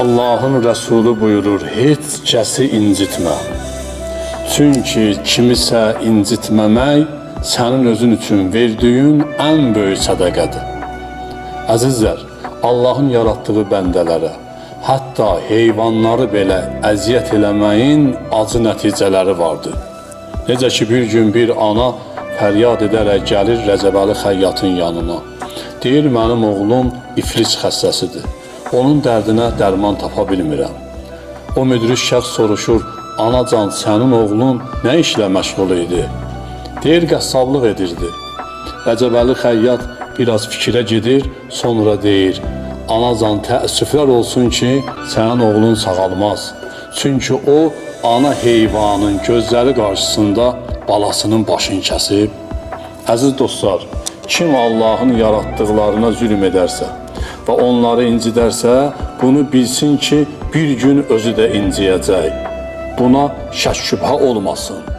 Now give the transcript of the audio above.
Allahın Rəsulü buyurur, heç kəsi incitmə. Çünki kimisə incitməmək sənin özün üçün verdiyin ən böyük sədəqədir. Əzizlər, Allahın yaratdığı bəndələrə, hətta heyvanları belə əziyyət eləməyin acı nəticələri vardır. Necə ki, bir gün bir ana fəryad edərək gəlir Rəcəbəli xəyyatın yanına. Deyir, mənim oğlum iflic xəstəsidir. Onun dərdinə dərman tapa bilmirəm. O müdrik şəxs soruşur, anacan, sənin oğlun nə işlə məşğul idi? Deyir, qəssablıq edirdi. Rəcəbəli xəyyat biraz fikrə gedir, sonra deyir, anacan, təəssüflər olsun ki, sənin oğlun sağalmaz. Çünki o, ana heyvanın gözləri qarşısında balasının başını kəsib. Əziz dostlar, kim Allahın yaratdıqlarına zülm edərsə və onları incidərsə, bunu bilsin ki, bir gün özü də inciyəcək. Buna şək şübhə olmasın.